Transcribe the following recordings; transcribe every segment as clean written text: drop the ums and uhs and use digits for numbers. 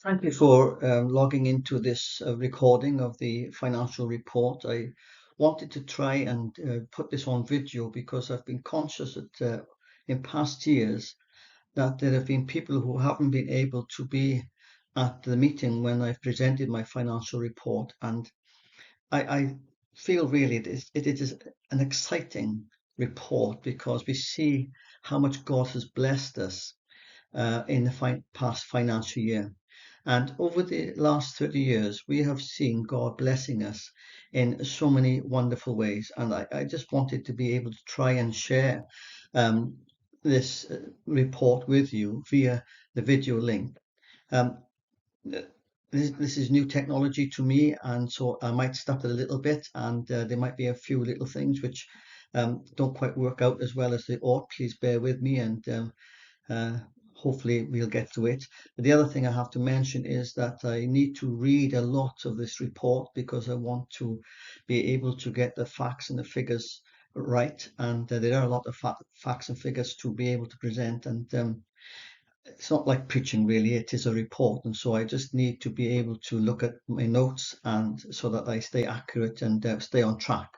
Thank you for logging into this recording of the financial report. I wanted to try and put this on video because I've been conscious that in past years that there have been people who haven't been able to be at the meeting when I've presented my financial report. And I feel really it is an exciting report because we see how much God has blessed us in the past financial year. And over the last 30 years, we have seen God blessing us in so many wonderful ways. And I just wanted to be able to try and share um, this report with you via the video link. Um, this is new technology to me, and so I might stutter a little bit, and there might be a few little things which don't quite work out as well as they ought. Please bear with me, and uh, hopefully we'll get to it. But the other thing I have to mention is that I need to read a lot of this report because I want to be able to get the facts and the figures right. And there are a lot of facts and figures to be able to present. And it's not like preaching really, it is a report. And so I just need to be able to look at my notes and so that I stay accurate and stay on track.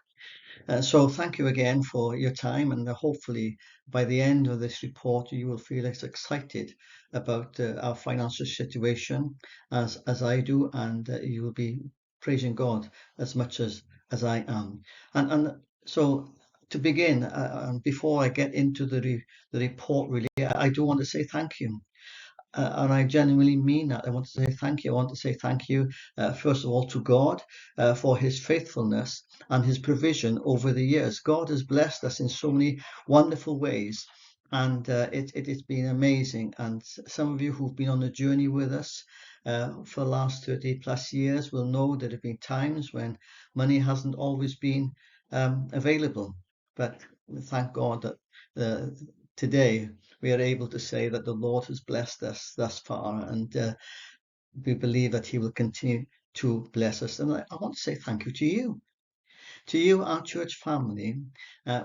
So thank you again for your time, and hopefully by the end of this report you will feel as excited about our financial situation as I do, and you will be praising God as much as I am. And so to begin, before I get into the report, really, I do want to say thank you. And I genuinely mean that. I want to say thank you. I want to say thank you, first of all, to God for his faithfulness and his provision over the years. God has blessed us in so many wonderful ways, and it has been amazing. And some of you who've been on the journey with us for the last 30 plus years will know there have been times when money hasn't always been available. But thank God that uh, today we are able to say that the Lord has blessed us thus far, and we believe that he will continue to bless us. And I want to say thank you to you, our church family,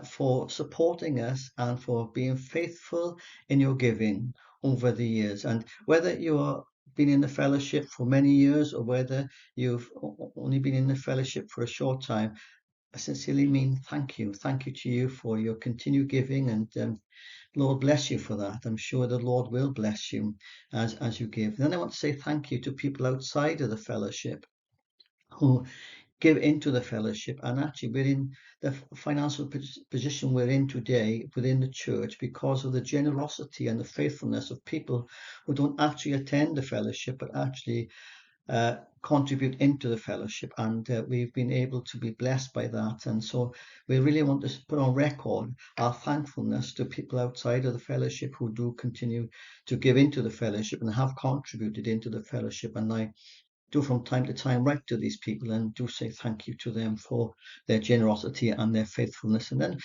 for supporting us and for being faithful in your giving over the years. And whether you are been in the fellowship for many years or whether you've only been in the fellowship for a short time, I sincerely mean thank you. Thank you to you for your continued giving, and Lord bless you for that. I'm sure the Lord will bless you as you give. Then I want to say thank you to people outside of the fellowship who give into the fellowship, and actually we're in the financial position we're in today within the church because of the generosity and the faithfulness of people who don't actually attend the fellowship but actually contribute into the fellowship, and we've been able to be blessed by that. And so we really want to put on record our thankfulness to people outside of the fellowship who do continue to give into the fellowship and have contributed into the fellowship. And I do from time to time write to these people and do say thank you to them for their generosity and their faithfulness. And then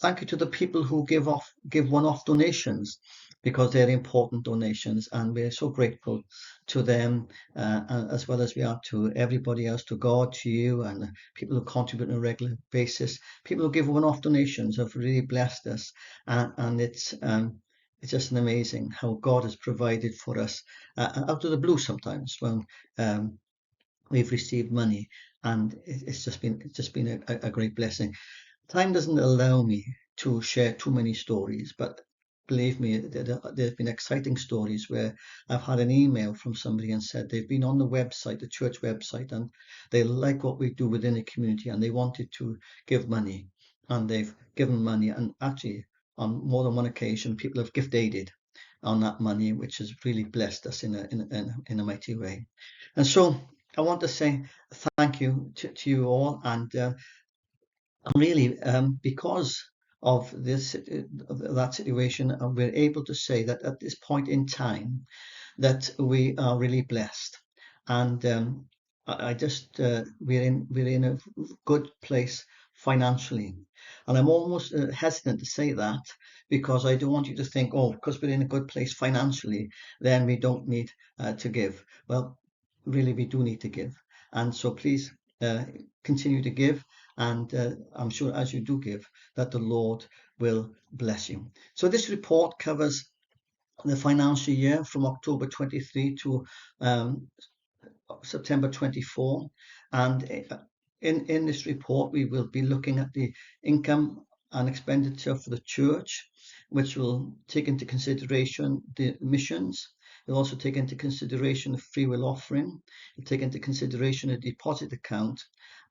thank you to the people who give one-off donations, because they're important donations, and we're so grateful to them, as well as we are to everybody else, to God, to you, and people who contribute on a regular basis. People who give one-off donations have really blessed us, and it's just an amazing how God has provided for us out of the blue sometimes when um, we've received money, and it's just been a great blessing. Time doesn't allow me to share too many stories, but believe me, there's been exciting stories where I've had an email from somebody and said they've been on the website, the church website, and they like what we do within the community and they wanted to give money, and they've given money, and actually on more than one occasion people have gift aided on that money, which has really blessed us in a mighty way. And so I want to say thank you to you all, and really, because of that situation, we're able to say that at this point in time that we are really blessed, and I just we're in a good place financially, and I'm almost hesitant to say that because I don't want you to think, oh, because we're in a good place financially, then we don't need to give. Well, really, we do need to give, and so please uh, continue to give, and I'm sure as you do give, that the Lord will bless you. So this report covers the financial year from October 23 to September 24. And in this report, we will be looking at the income and expenditure for the church, which will take into consideration the missions. It'll also take into consideration the free will offering. It'll take into consideration a deposit account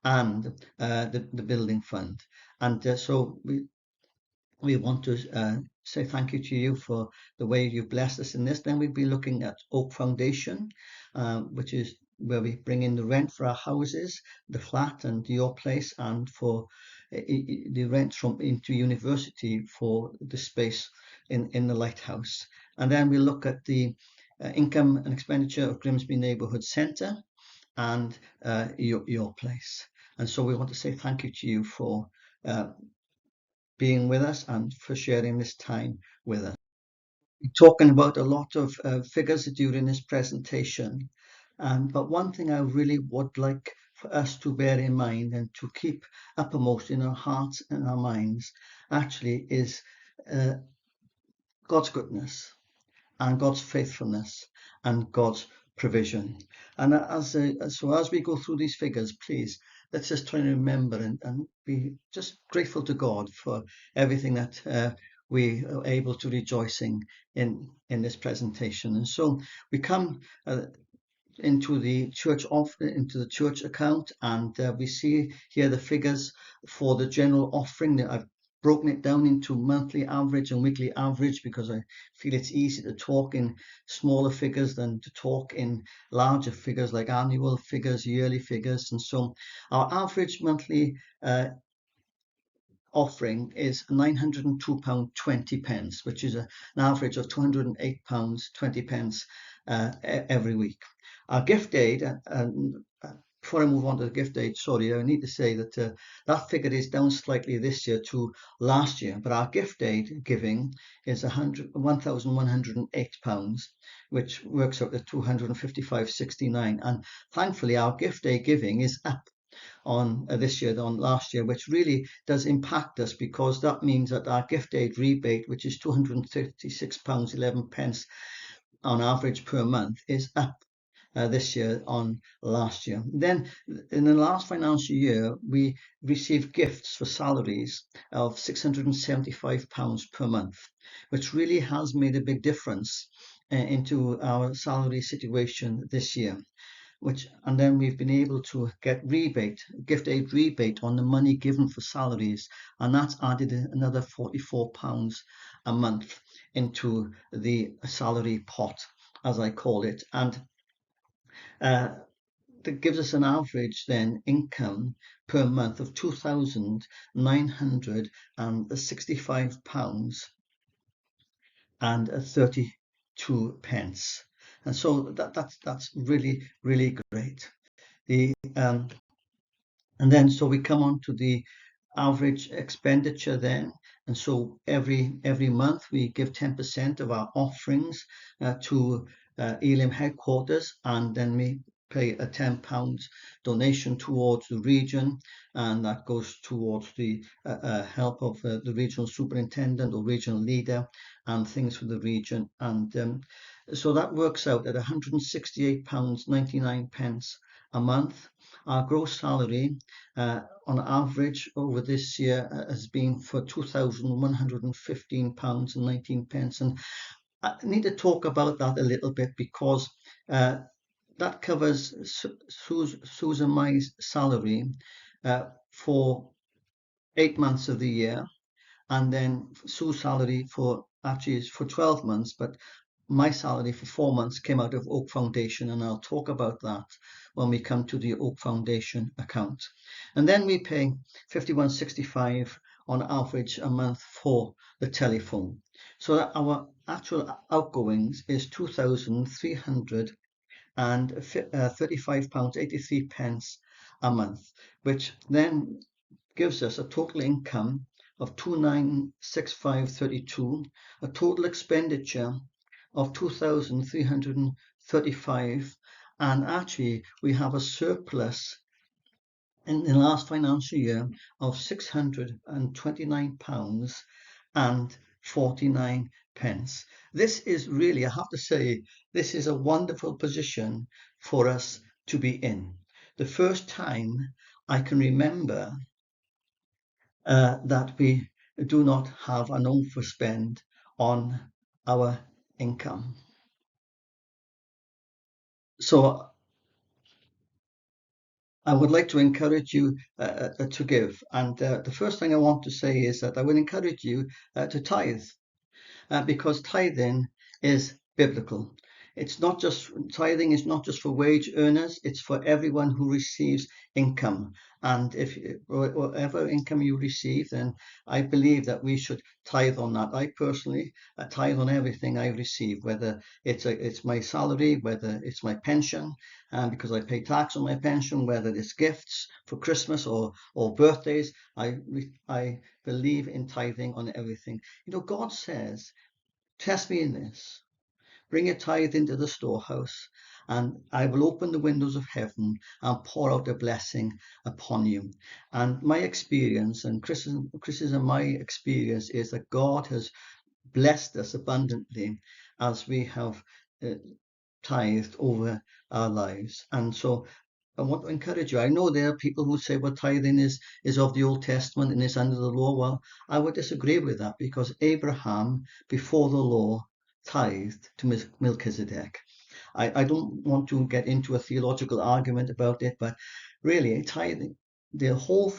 and the building fund. And so we want to say thank you to you for the way you've blessed us in this. Then we'll be looking at Oak Foundation, which is where we bring in the rent for our houses, the flat and your place, and for the rent from into university for the space in the lighthouse. And then we look at the income and expenditure of Grimsby Neighbourhood Centre and your place. And so we want to say thank you to you for being with us and for sharing this time with us. We're talking about a lot of figures during this presentation, but one thing I really would like for us to bear in mind and to keep uppermost in our hearts and our minds actually is God's goodness and God's faithfulness and God's provision. And as we go through these figures, please, let's just try and remember and be just grateful to God for everything that we are able to rejoicing in this presentation. And so we come into the church account, and we see here the figures for the general offering. That I've broken it down into monthly average and weekly average because I feel it's easy to talk in smaller figures than to talk in larger figures like annual figures, yearly figures. And so our average monthly offering is £902.20, which is an average of £208.20 every week. Our gift aid, before I move on to the gift aid, sorry, I need to say that that figure is down slightly this year to last year, but our gift aid giving is £1,108, which works out to £255.69. And thankfully, our gift aid giving is up on this year than last year, which really does impact us because that means that our gift aid rebate, which is £236.11 on average per month, is up this year on last year. Then in the last financial year, we received gifts for salaries of £675 per month, which really has made a big difference into our salary situation this year. And then we've been able to get gift aid rebate on the money given for salaries, and that's added another £44 a month into the salary pot, as I call it. And that gives us an average then income per month of £2,965 and 32 pence. And so that's really, really great. And then so we come on to the average expenditure then. And so every month we give 10% of our offerings to Elim headquarters, and then we pay a £10 donation towards the region, and that goes towards the help of the regional superintendent or regional leader and things for the region. And so that works out at £168.99 a month. Our gross salary on average over this year has been for £2,115.19. And I need to talk about that a little bit because that covers Sue's and my salary for 8 months of the year, and then Sue's salary for 12 months, but my salary for 4 months came out of Oak Foundation, and I'll talk about that when we come to the Oak Foundation account. And then we pay £51.65 on average a month for the telephone. So that our actual outgoings is £2,335.83 a month, which then gives us a total income of £2,965.32, a total expenditure of £2,335, and actually we have a surplus in the last financial year of £629 and 49 pence. This is really, I have to say, this is a wonderful position for us to be in. The first time I can remember that we do not have an overspend on our income. So I would like to encourage you to give. And the first thing I want to say is that I would encourage you to tithe. Because tithing is biblical. It's not just Tithing is not just for wage earners, it's for everyone who receives income. And if whatever income you receive, then I believe that we should tithe on that. I personally tithe on everything I receive, whether it's my salary, whether it's my pension, because I pay tax on my pension, whether it's gifts for Christmas or birthdays. I believe in tithing on everything. God says, test me in this. Bring a tithe into the storehouse, and I will open the windows of heaven and pour out a blessing upon you. And my experience, and Chris's and my experience, is that God has blessed us abundantly as we have uh, tithed over our lives. And so I want to encourage you. I know there are people who say, well, tithing is of the Old Testament and is under the law. Well, I would disagree with that, because Abraham, before the law, tithed to Melchizedek. I don't want to get into a theological argument about it, but really, tithing, the whole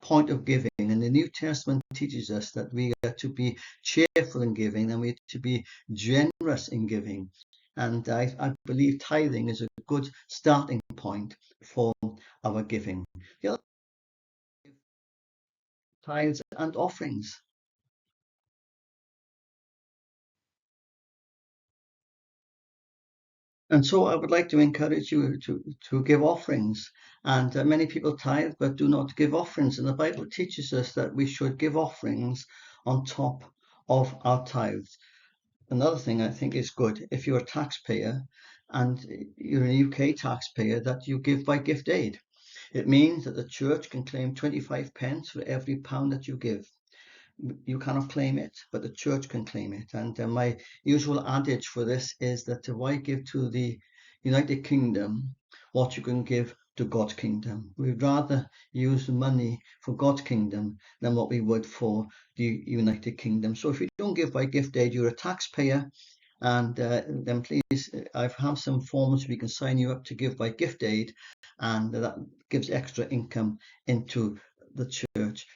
point of giving, and the New Testament teaches us that we are to be cheerful in giving, and we are to be generous in giving. And I believe tithing is a good starting point for our giving. The other, tithes and offerings. And so I would like to encourage you to give offerings. And many people tithe but do not give offerings. And the Bible teaches us that we should give offerings on top of our tithes. Another thing I think is good, if you're a taxpayer and you're a UK taxpayer, that you give by gift aid. It means that the church can claim 25 pence for every pound that you give. You cannot claim it, but the church can claim it. And my usual adage for this is that why give to the United Kingdom what you can give to God's kingdom? We'd rather use the money for God's kingdom than what we would for the United Kingdom. So if you don't give by gift aid, you're a taxpayer. And then please, I have some forms we can sign you up to give by gift aid, and that gives extra income into the church.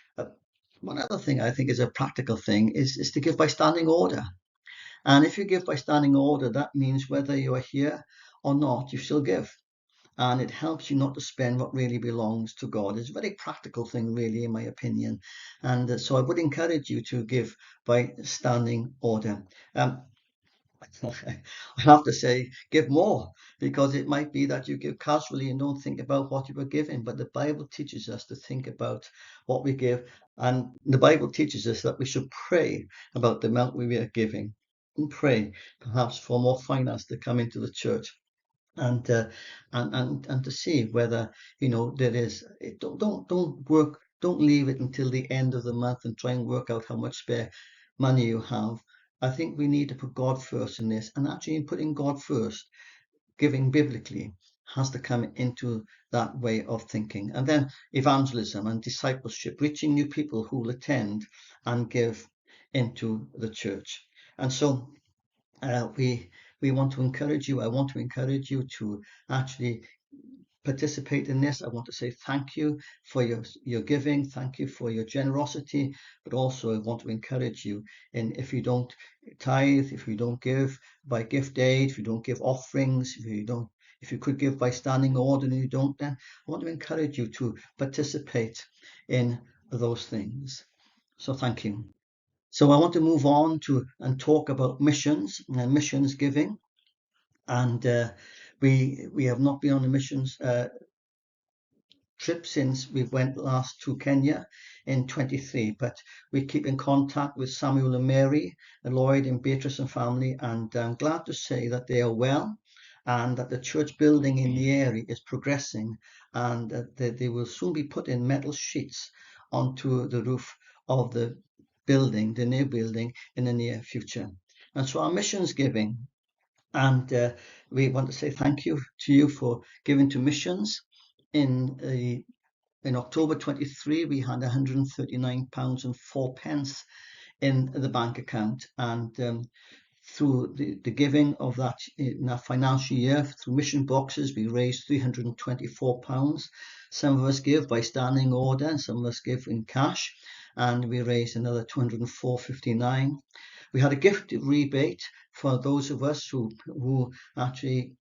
One other thing I think is a practical thing is to give by standing order. And if you give by standing order, that means whether you are here or not, you still give. And it helps you not to spend what really belongs to God. It's a very practical thing, really, in my opinion. And so I would encourage you to give by standing order. I have to say, give more, because it might be that you give casually and don't think about what you were giving. But the Bible teaches us to think about what we give. And the Bible teaches us that we should pray about the amount we are giving, and pray perhaps for more finance to come into the church. And and to see whether there is, don't leave it until the end of the month and try and work out how much spare money you have. I think we need to put God first in this, and actually in putting God first, giving biblically has to come into that way of thinking. And then evangelism and discipleship, reaching new people who will attend and give into the church. And so we want to encourage you. I want to encourage you to actually participate in this. I want to say thank you for your giving. Thank you for your generosity. But also I want to encourage you in, if you don't tithe, if you don't give by gift aid, if you don't give offerings, if you could give by standing order and you don't, then I want to encourage you to participate in those things. So thank you. So I want to move on to and talk about missions and missions giving. And we have not been on a missions trip since we went last to Kenya in 23, but we keep in contact with Samuel and Mary, and Lloyd and Beatrice and family, and I'm glad to say that they are well, and that the church building in the area is progressing, and that they will soon be putting metal sheets onto the roof of the building, the new building, in the near future. And so our missions giving, and we want to say thank you to you for giving to missions. In October 23, we had £139.04 in the bank account, and through the giving of that in that financial year through mission boxes, we raised £324. Some of us give by standing order, and some of us give in cash, and we raised another £204.59. We had a gift rebate for those of us who actually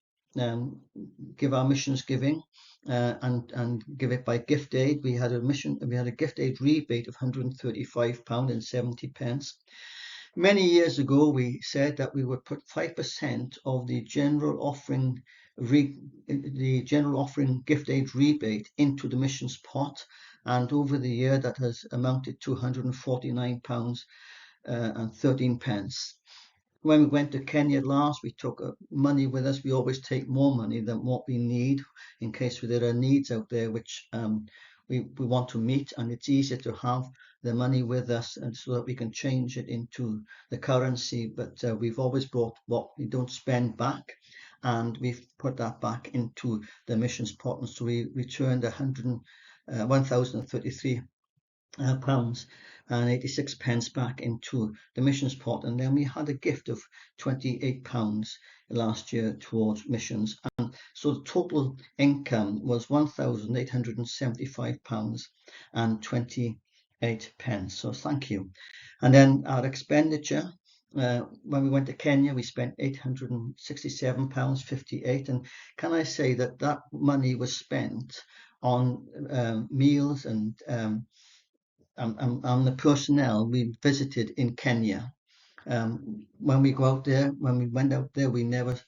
give our missions giving and give it by gift aid. We had a gift aid rebate of £135.70. Many years ago, we said that we would put 5% of the general offering gift aid rebate into the missions pot, and over the year that has amounted to £149 and 13 pence. When we went to Kenya last, we took money with us. We always take more money than what we need in case there are needs out there which we want to meet, and it's easier to have the money with us and so that we can change it into the currency. But we've always brought what we don't spend back, and we've put that back into the missions pot. And so we returned 1,033 pounds and 86 pence back into the missions pot, and then we had a gift of 28 pounds last year towards missions, and so the total income was 1,875 pounds and 28 pence. So thank you. And then our expenditure, when we went to Kenya, we spent £867.58, and can I say that that money was spent on meals and the personnel we visited in Kenya. When we went out there, we never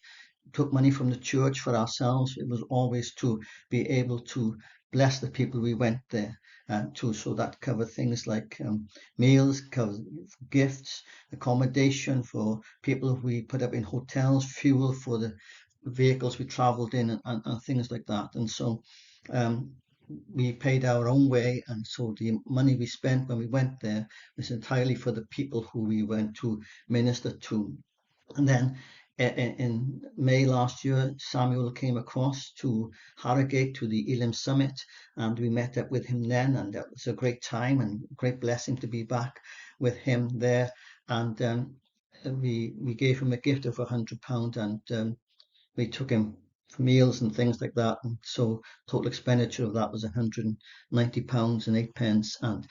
took money from the church for ourselves. It was always to be able to bless the people we went there to. So that covered things like meals, covered gifts, accommodation for people we put up in hotels, fuel for the vehicles we traveled in, and things like that. And so we paid our own way, and so the money we spent when we went there was entirely for the people who we went to minister to. And then in May last year, Samuel came across to Harrogate to the Elim Summit, and we met up with him then, and that was a great time and great blessing to be back with him there. And we gave him a gift of £100, and we took him for meals and things like that, and so total expenditure of that was £190 and 8 pence, and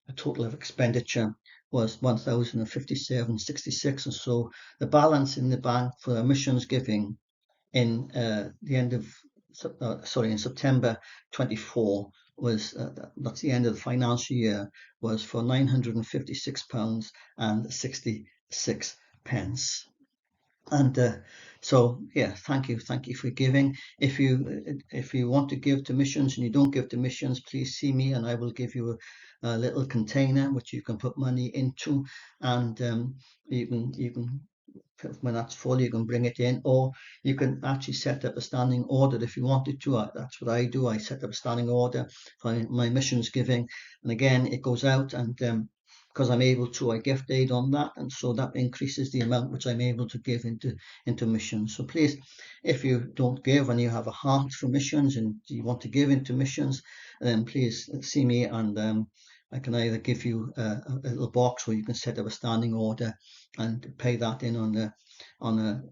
a total of expenditure was 1,057.66. And so the balance in the bank for missions giving in in September 24 was that's the end of the financial year, was for £956 and 66 pence. And so yeah, thank you for giving. If you want to give to missions and you don't give to missions, please see me and I will give you a little container which you can put money into, and you can, when that's full, you can bring it in, or you can actually set up a standing order if you wanted to. That's what I do. I set up a standing order for my missions giving, and again it goes out, and because I'm able to, I gift aid on that, and so that increases the amount which I'm able to give into missions. So please, if you don't give and you have a heart for missions and you want to give into missions, then please see me, and I can either give you a little box, or you can set up a standing order and pay that in on a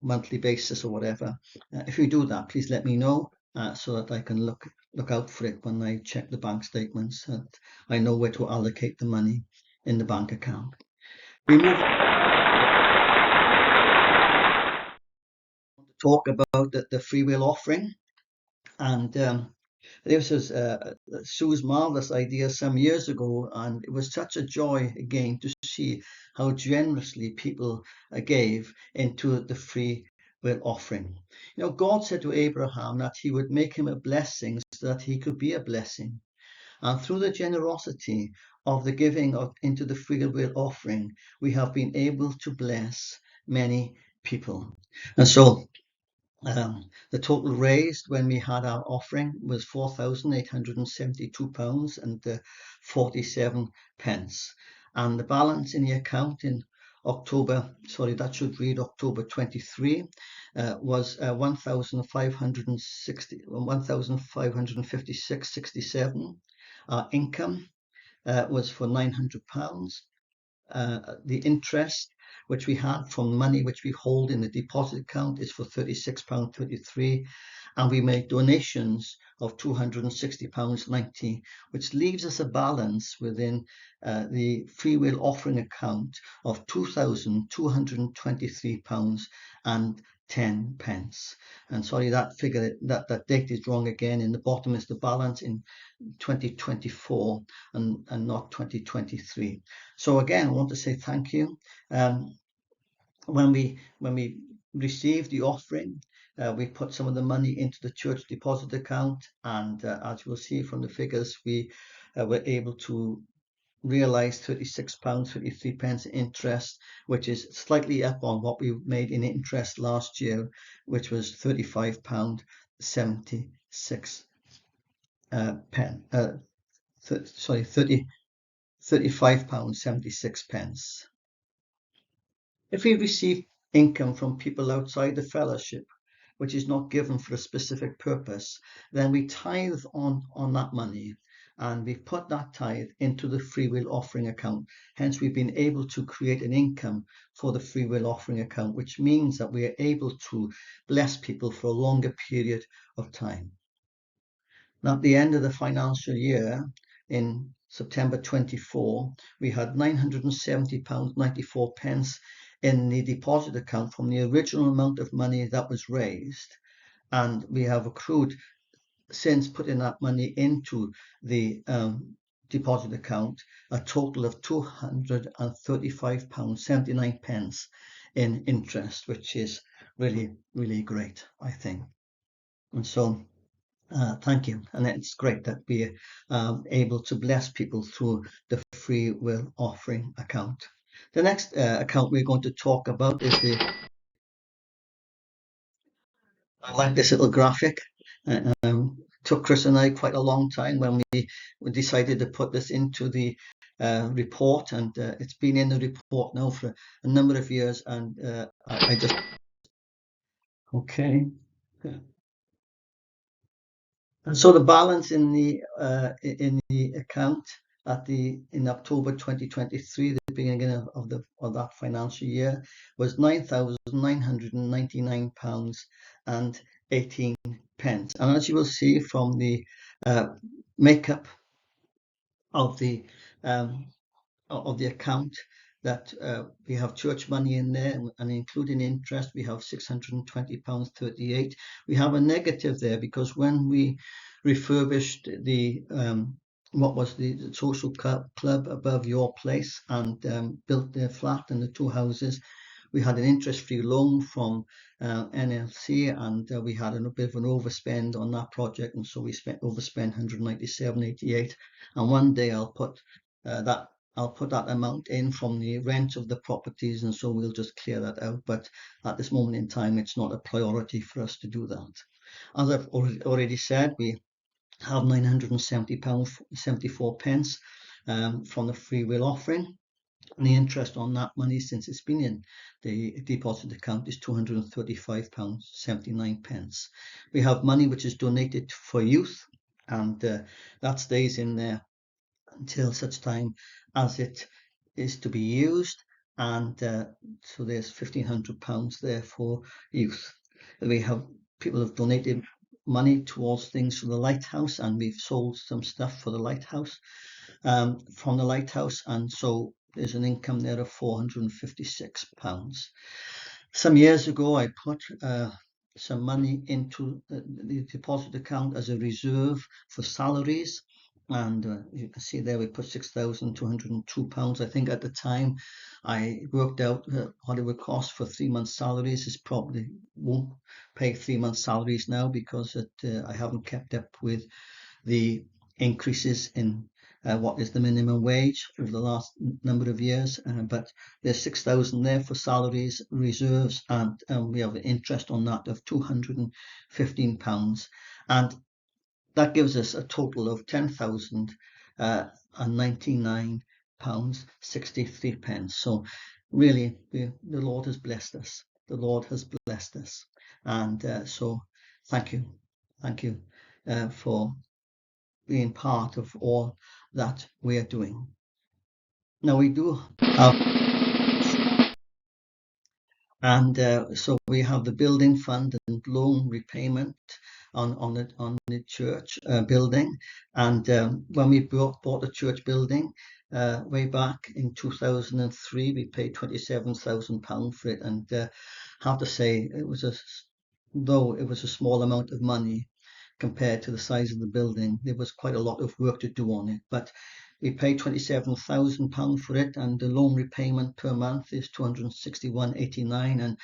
monthly basis or whatever. If you do that, please let me know so that I can look out for it when I check the bank statements, and I know where to allocate the money in the bank account. We move on to talk about the free will offering, and this was Sue's marvelous idea some years ago, and it was such a joy again to see how generously people gave into the free will offering. You know, God said to Abraham that he would make him a blessing so that he could be a blessing. And through the generosity of the giving into the free will offering, we have been able to bless many people. And so the total raised when we had our offering was £4,872 and 47 pence. and the balance in the account in October, sorry, that should read October 23, was 1,556.67. Our income was for £900. The interest which we had from money which we hold in the deposit account is for £36.33, and we made donations of £260.90, which leaves us a balance within the free will offering account of £2,223.10. And sorry, that figure, that date is wrong again. In the bottom is the balance in 2024 and not 2023. So again, I want to say thank you. When we received the offering, we put some of the money into the church deposit account, and as you'll see from the figures, we were able to realize £36.33 interest, which is slightly up on what we made in interest last year, which was £35.76. £35.76. If we receive income from people outside the fellowship, which is not given for a specific purpose, then we tithe on that money, and we put that tithe into the free will offering account. Hence, we've been able to create an income for the free will offering account, which means that we are able to bless people for a longer period of time. Now, at the end of the financial year, in September 24, we had £970.94 in the deposit account from the original amount of money that was raised. And we have accrued, since putting that money into the deposit account, a total of £235.79 in interest, which is really, really great, I think. And so thank you. And it's great that we're able to bless people through the free will offering account. The next account we're going to talk about is I like this little graphic. Took Chris and I quite a long time when we decided to put this into the report, and it's been in the report now for a number of years, and I just, okay. And so the balance in the account in October 2023, the beginning of that financial year, was £9,999.18. And as you will see from the makeup of the account, that we have church money in there, and including interest, we have £620.38. We have a negative there because when we refurbished the what was the social club above your place and built the flat and the two houses, we had an interest-free loan from NLC, and we had a bit of an overspend on that project, and so we overspent 197.88. And one day I'll put that amount in from the rent of the properties, and so we'll just clear that out. But at this moment in time, it's not a priority for us to do that. As I've already said, we have £970.74 from the free will offering. And the interest on that money, since it's been in the deposit account, is £235.79. We have money which is donated for youth, and that stays in there until such time as it is to be used, and so there's £1,500 there for youth. We have people have donated money towards things for the lighthouse, and we've sold some stuff for the lighthouse from the lighthouse, and so there's an income there of £456. Some years ago, I put some money into the deposit account as a reserve for salaries, and you can see there we put £6,202. I think at the time I worked out what it would cost for 3 months' salaries. It probably won't pay 3 months' salaries now because I haven't kept up with the increases in what is the minimum wage over the last number of years, but there's 6,000 there for salaries, reserves, and we have an interest on that of £215, and that gives us a total of £10,099 £1,058.63. So really, the Lord has blessed us. The Lord has blessed us. And so thank you. Thank you for being part of all that we are doing. Now we do have, and so we have the building fund and loan repayment on the church building. And when we bought the church building way back in 2003, we paid £27,000 for it. And have to say, though it was a small amount of money compared to the size of the building, there was quite a lot of work to do on it. But we paid £27,000 for it, and the loan repayment per month is £261.89. And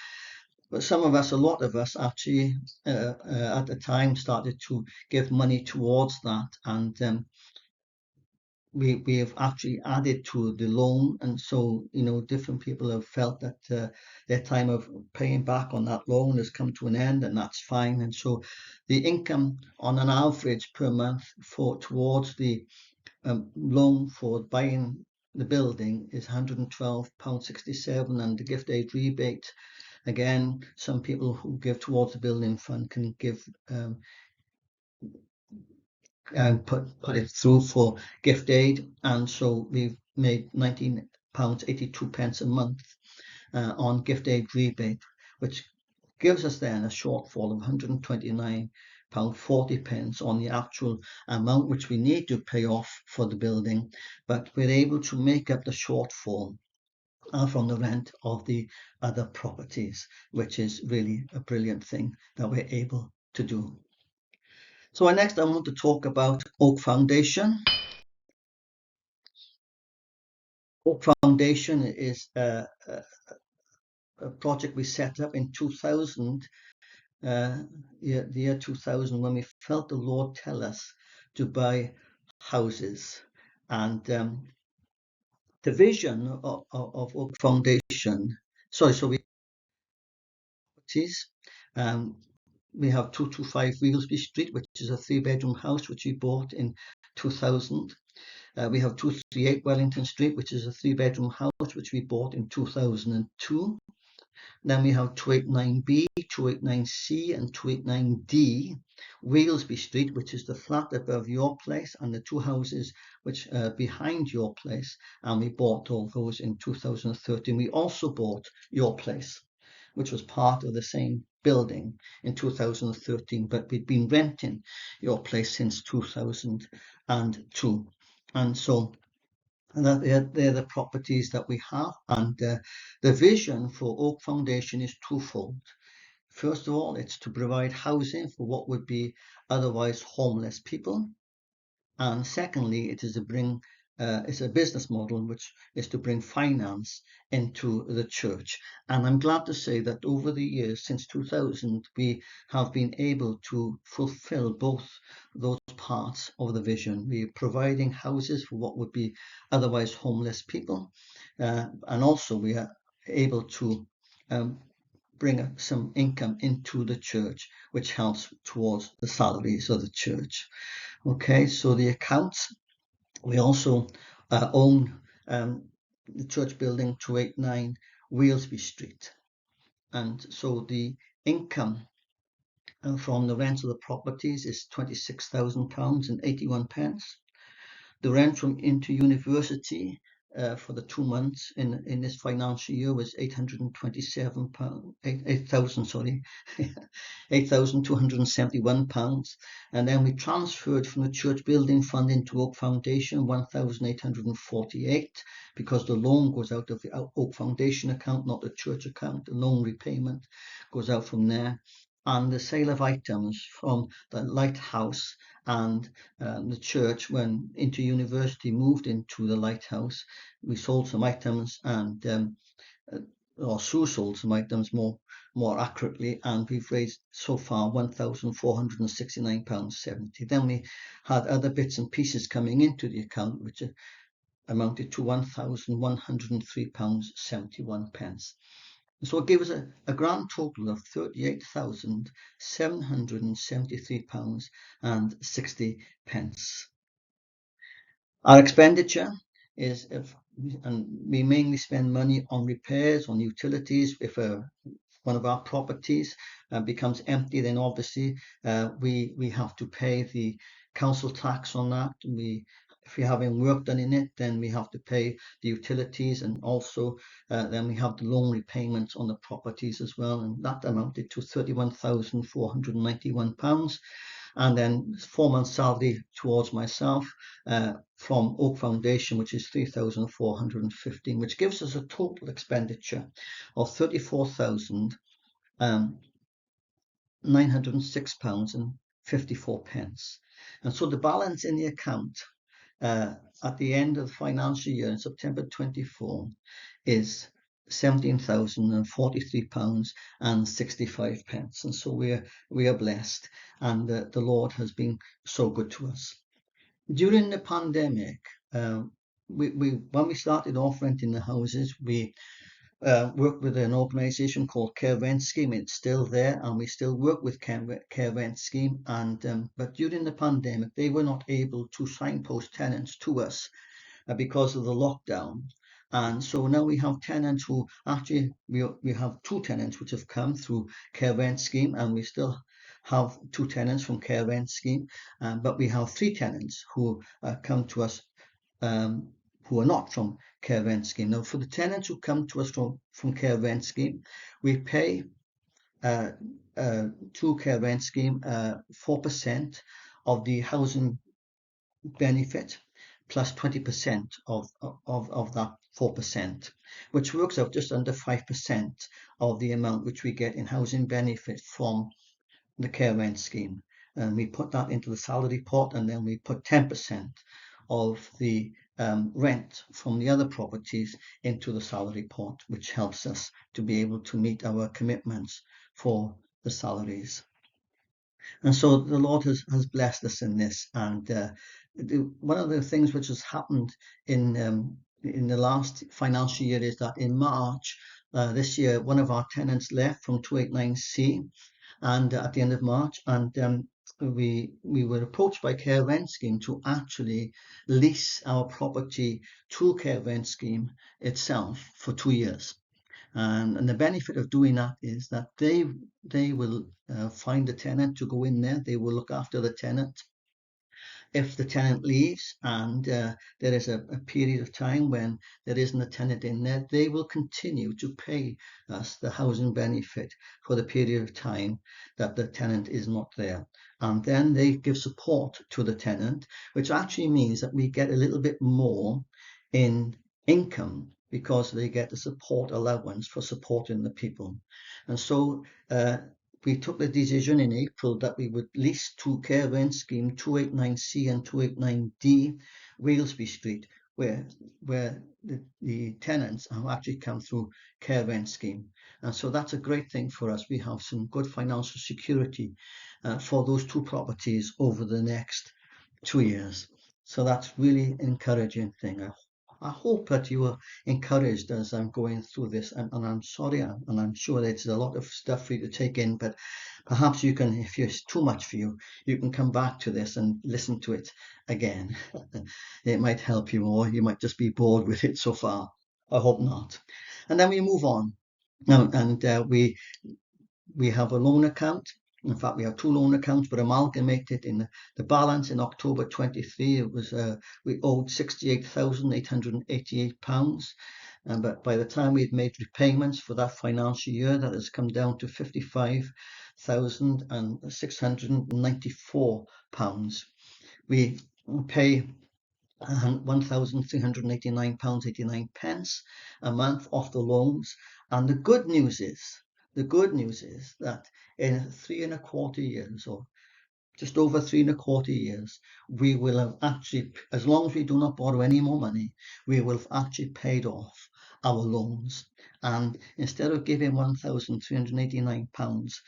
but some of us, a lot of us, actually at the time started to give money towards that, and we have actually added to the loan. And so different people have felt that their time of paying back on that loan has come to an end, and that's fine. And so the income on an average per month towards the loan for buying the building is £112.67, and the gift aid rebate, again, some people who give towards the building fund can give put it through for gift aid, and so we've made £19.82 a month on gift aid rebate, which gives us then a shortfall of £129.40 on the actual amount which we need to pay off for the building, but we're able to make up the shortfall from the rent of the other properties, which is really a brilliant thing that we're able to do. So next I want to talk about Oak Foundation. Oak Foundation is a project we set up in 2000, the year 2000, when we felt the Lord tell us to buy houses. And the vision of Oak Foundation, so we have 225 Regalsby Street, which is a 3-bedroom house which we bought in 2000. We have 238 Wellington Street, which is a 3-bedroom house which we bought in 2002. Then we have 289B, 289C, and 289D, Regalsby Street, which is the flat above your place, and the two houses which are behind your place. And we bought all those in 2013. We also bought your place, which was part of the same building, in 2013, but we'd been renting your place since 2002. And so they're the properties that we have. And the vision for Oak Foundation is twofold. First of all, it's to provide housing for what would be otherwise homeless people. And secondly, it is to bring it's a business model which is to bring finance into the church. And I'm glad to say that over the years, since 2000, we have been able to fulfill both those parts of the vision. We're providing houses for what would be otherwise homeless people, and also we are able to bring some income into the church, which helps towards the salaries of the church. Okay, so the accounts, we also own the church building 289 Regalsby Street. And so the income from the rent of the properties is £26,000.81. The rent from Into University for the 2 months in this financial year was £8,271. And then we transferred from the church building fund into Oak Foundation £1,848, because the loan goes out of the Oak Foundation account, not the church account. The loan repayment goes out from there. And the sale of items from the lighthouse and the church, when Into University moved into the lighthouse, we sold some items, and or Sue sold some items more accurately, and we've raised so far £1,469.70. Then we had other bits and pieces coming into the account, which amounted to £1,103.71. So it gave us a grand total of £38,773.60. Our expenditure is and we mainly spend money on repairs, on utilities. If one of our properties becomes empty, then obviously we have to pay the council tax on that. If we're having work done in it, then we have to pay the utilities, and also then we have the loan repayments on the properties as well, and that amounted to £31,491. And then 4 months salary towards myself from Oak Foundation, which is 3,415, which gives us a total expenditure of £34,906.54. And so the balance in the account at the end of the financial year in September 24 is £17,043.65. And so we are blessed, and the Lord has been so good to us. During the pandemic, when we started off renting the houses, we worked with an organisation called Care Rent Scheme. It's still there, and we still work with Care Rent Scheme. And but during the pandemic, they were not able to signpost tenants to us because of the lockdown. And so now we have tenants who actually, we have two tenants which have come through Care Rent Scheme, and we still have two tenants from Care Rent Scheme, but we have three tenants who come to us who are not from Care Rent Scheme. Now, for the tenants who come to us from Care Rent Scheme, we pay to Care Rent Scheme 4% of the housing benefit plus 20% of that 4%, which works out just under 5% of the amount which we get in housing benefit from the Care Rent Scheme. And we put that into the salary pot, and then we put 10% of the rent from the other properties into the salary pot, which helps us to be able to meet our commitments for the salaries. And so the Lord has blessed us in this. And one of the things which has happened in the last financial year is that in March this year, one of our tenants left from 289C, and at the end of March, and we were approached by Care Rent Scheme to actually lease our property to Care Rent Scheme itself for 2 years. And the benefit of doing that is that they will find a tenant to go in there. They will look after the tenant. If the tenant leaves and there is a period of time when there isn't a tenant in there, they will continue to pay us the housing benefit for the period of time that the tenant is not there. And then they give support to the tenant, which actually means that we get a little bit more in income because they get the support allowance for supporting the people. And so we took the decision in April that we would lease to Care Rent Scheme 289C and 289D Walesby Street, where the tenants have actually come through Care Rent Scheme. And so that's a great thing for us. We have some good financial security for those two properties over the next 2 years. So that's really an encouraging thing. I hope that you are encouraged as I'm going through this, and I'm sorry, and I'm sure it's a lot of stuff for you to take in, but perhaps you can, if it's too much for you, you can come back to this and listen to it again. It might help you, or you might just be bored with it so far. I hope not. And then we move on. And we have a loan account. In fact, we have two loan accounts, but amalgamated in the balance in October 23. It was we owed £68,888, but by the time we had made repayments for that financial year, that has come down to £55,694. We pay £1,389.89 a month off the loans, and the good news is that in 3.25 years, or just over 3.25 years, we will have actually, as long as we do not borrow any more money, we will have actually paid off our loans. And instead of giving £1,389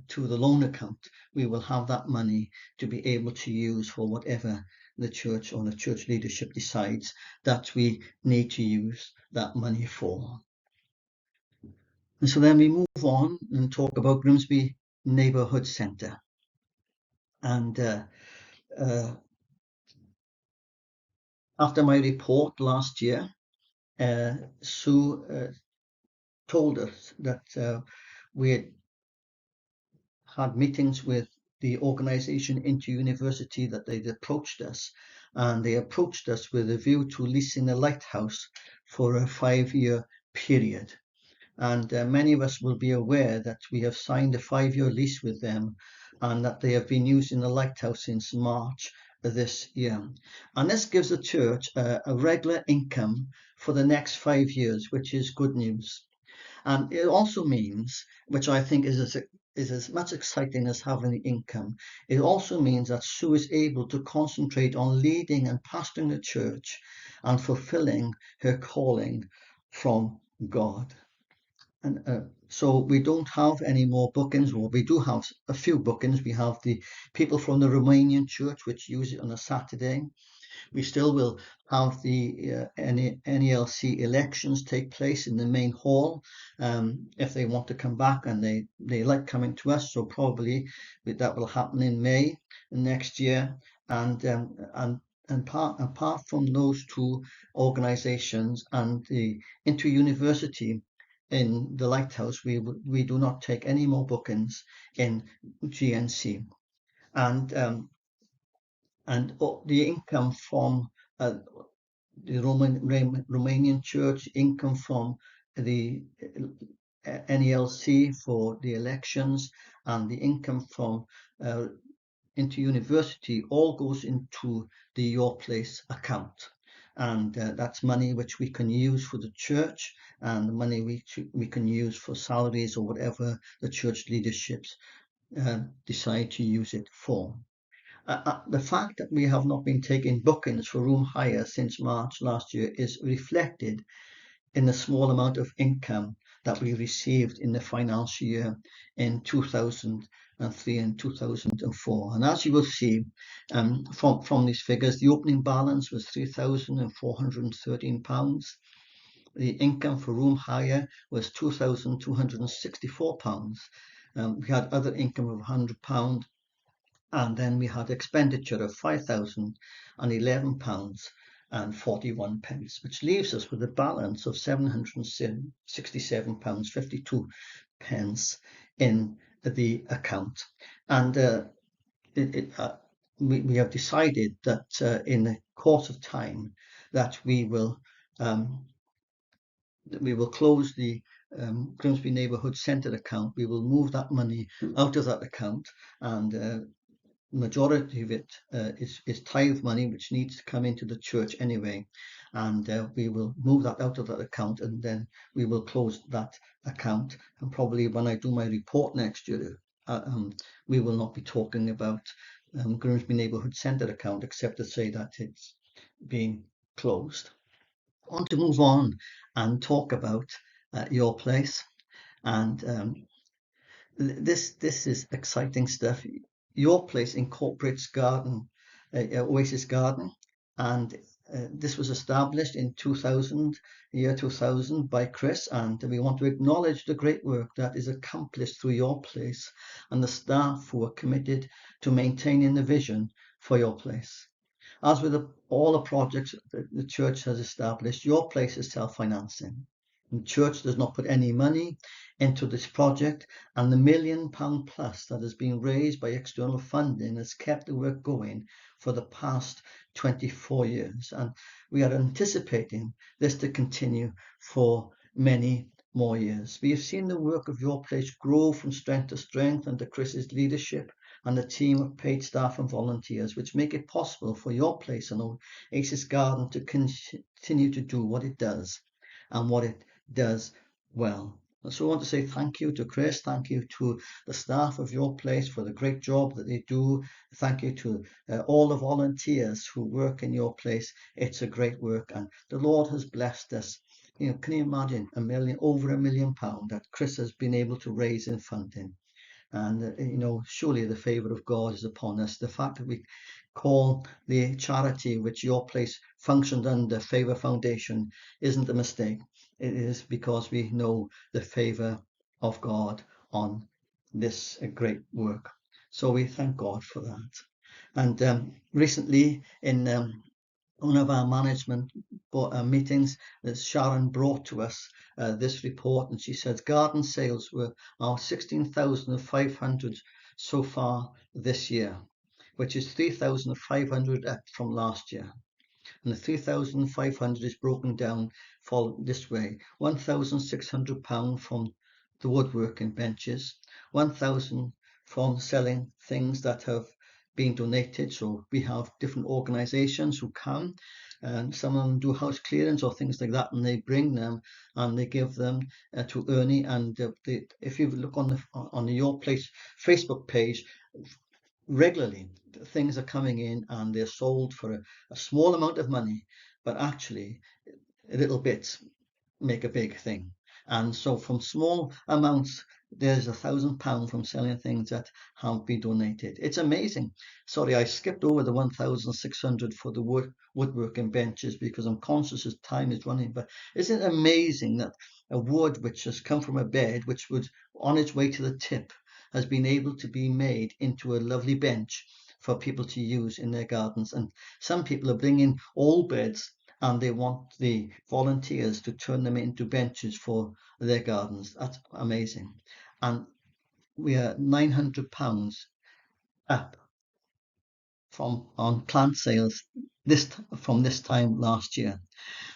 to the loan account, we will have that money to be able to use for whatever the church or the church leadership decides that we need to use that money for. And so then we move on and talk about Grimsby Neighbourhood Centre. And after my report last year, Sue told us that we had meetings with the organization Into University, that they'd approached us, and they approached us with a view to leasing the lighthouse for a 5-year period. And many of us will be aware that we have signed a 5-year lease with them, and that they have been using the lighthouse since March this year. And this gives the church a regular income for the next 5 years, which is good news. And it also means, which I think is as much exciting as having the income, it also means that Sue is able to concentrate on leading and pastoring the church and fulfilling her calling from God. And so we don't have any more bookings. Well, we do have a few bookings. We have the people from the Romanian church, which use it on a Saturday. We still will have the NELC elections take place in the main hall, if they want to come back, and they like coming to us. So probably that will happen in May next year. And apart from those two organisations and the inter-university in the Lighthouse, we do not take any more bookings in GNC. And the income from the Romanian church, income from the NELC for the elections, and the income from Into University all goes into the Your Place account. And that's money which we can use for the church, and money we can use for salaries or whatever the church leaderships decide to use it for. The fact that we have not been taking bookings for room hire since March last year is reflected in the small amount of income that we received in the financial year in 2003 and 2004. And as you will see from these figures, the opening balance was £3,413. The income for room hire was £2,264. We had other income of £100, and then we had expenditure of £5,011.41, which leaves us with a balance of £767.52 in the account. And we have decided that in the course of time that we will close the Grimsby Neighbourhood Centre account. We will move that money out of that account, and majority of it is tithe money, which needs to come into the church anyway, and we will move that out of that account, and then we will close that account. And probably when I do my report next year, we will not be talking about Grimsby Neighbourhood Centre account, except to say that it's being closed. I want to move on and talk about Your Place, and this is exciting stuff. Your Place incorporates Oasis Garden, and this was established in 2000 by Chris, and we want to acknowledge the great work that is accomplished through Your Place and the staff who are committed to maintaining the vision for Your Place. As with all the projects that the church has established, Your Place is self-financing. The church does not put any money into this project, and the £1 million plus that has been raised by external funding has kept the work going for the past 24 years. And we are anticipating this to continue for many more years. We have seen the work of Your Place grow from strength to strength under Chris's leadership and a team of paid staff and volunteers, which make it possible for Your Place and Oasis Garden to continue to do what it does, and what it does well. So I want to say thank you to Chris, thank you to the staff of Your Place for the great job that they do. Thank you to all the volunteers who work in Your Place. It's a great work, and the Lord has blessed us. Can you imagine over £1 million that Chris has been able to raise in funding? And surely the favour of God is upon us. The fact that we call the charity which Your Place functioned under Favour Foundation isn't a mistake. It is because we know the favour of God on this great work. So we thank God for that. And recently in one of our management meetings, Sharon brought to us this report, and she says garden sales are 16,500 so far this year, which is 3,500 up from last year. And the 3,500 is broken down for this way: £1,600 from the woodworking benches, 1,000 from selling things that have been donated. So we have different organisations who come, and some of them do house clearance or things like that, and they bring them and they give them to Ernie. And if you look on the Your Place Facebook page, regularly things are coming in and they're sold for a small amount of money, but actually little bits make a big thing. And so from small amounts, there's £1,000 from selling things that have been donated. It's amazing. Sorry, I skipped over the 1,600 for the woodworking benches because I'm conscious as time is running. But isn't it amazing that a wood which has come from a bed, which was on its way to the tip, has been able to be made into a lovely bench for people to use in their gardens? And some people are bringing old beds and they want the volunteers to turn them into benches for their gardens. That's amazing. And we are £900 up on plant sales from this time last year.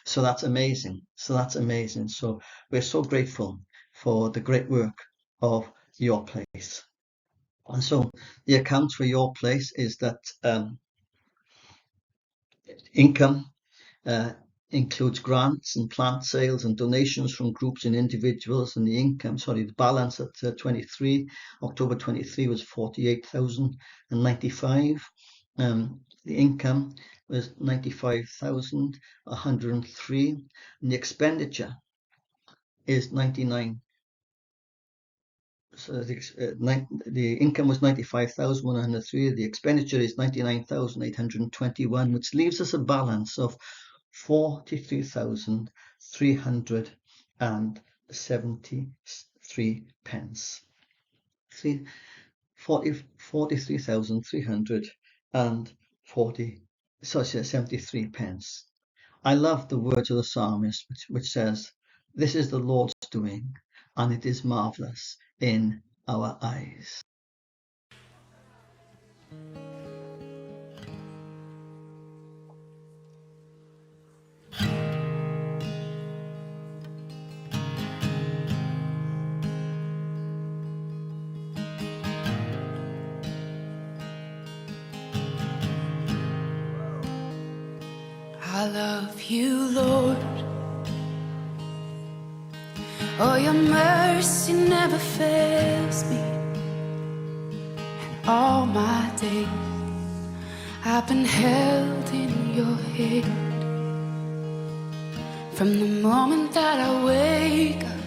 So that's amazing. So we're so grateful for the great work of Your Place. And so the account for Your Place is that income includes grants and plant sales and donations from groups and individuals, and the balance at October 23 was 48,095. The income was 95,103, and the expenditure is 99. So the income was 95,103. The expenditure is 99,821, which leaves us a balance of 43,373 pence. 73 pence. I love the words of the psalmist, which says, "This is the Lord's doing, and it is marvelous in our eyes." I love you, Lord. Oh, your mercy never fails me. And all my days I've been held in your hand. From the moment that I wake up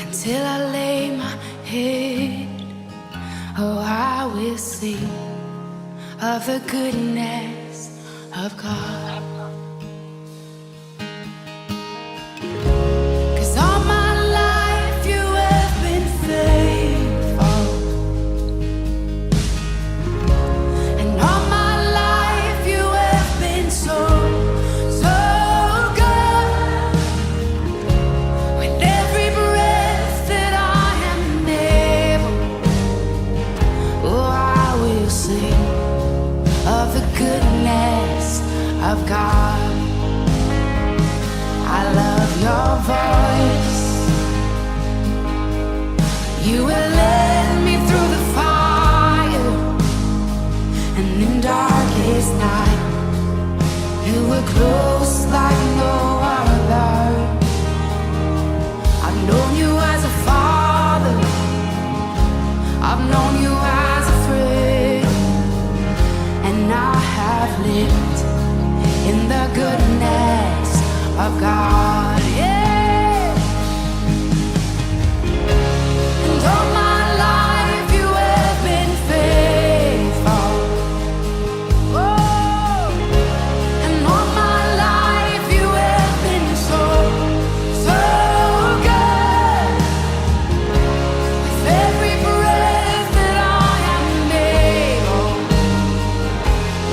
until I lay my head, oh, I will sing of the goodness of God. 'Cause all my life you have been faithful, and all my life you have been so, so good. With every breath that I am able, oh, I will sing of the goodness of God. I love your voice. You will lead me through the fire, and in darkest night you were close like no other. I've known you as a father, I've known you as a friend, and I have lived in the goodness of God, yeah. And all my life you have been faithful. Oh, and all my life you have been so, so good. With every breath that I am able,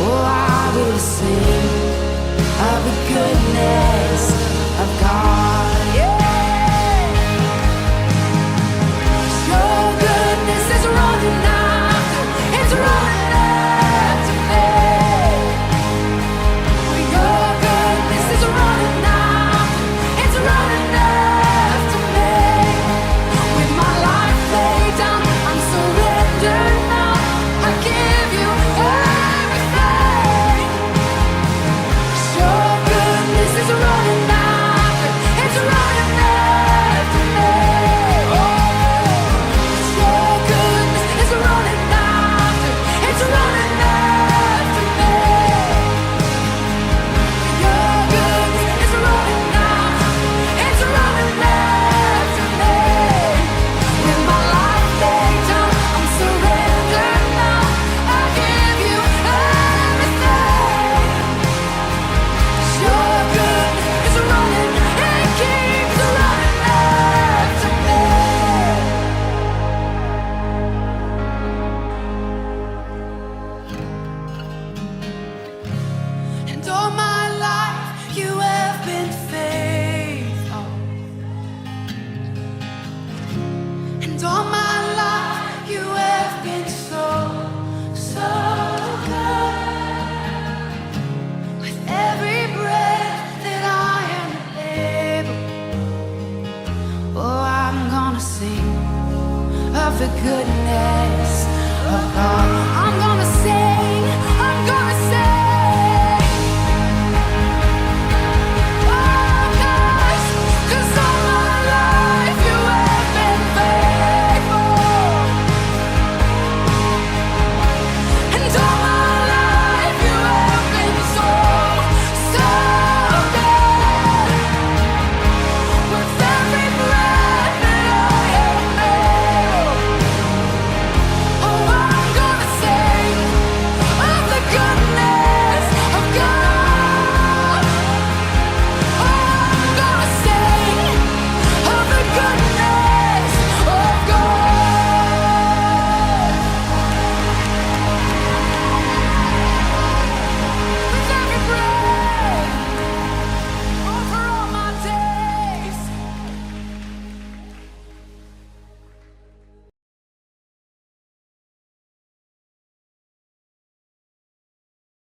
oh, I will sing all my life you have been so, so good. With every breath that I am able, oh, I'm gonna sing of the goodness of God.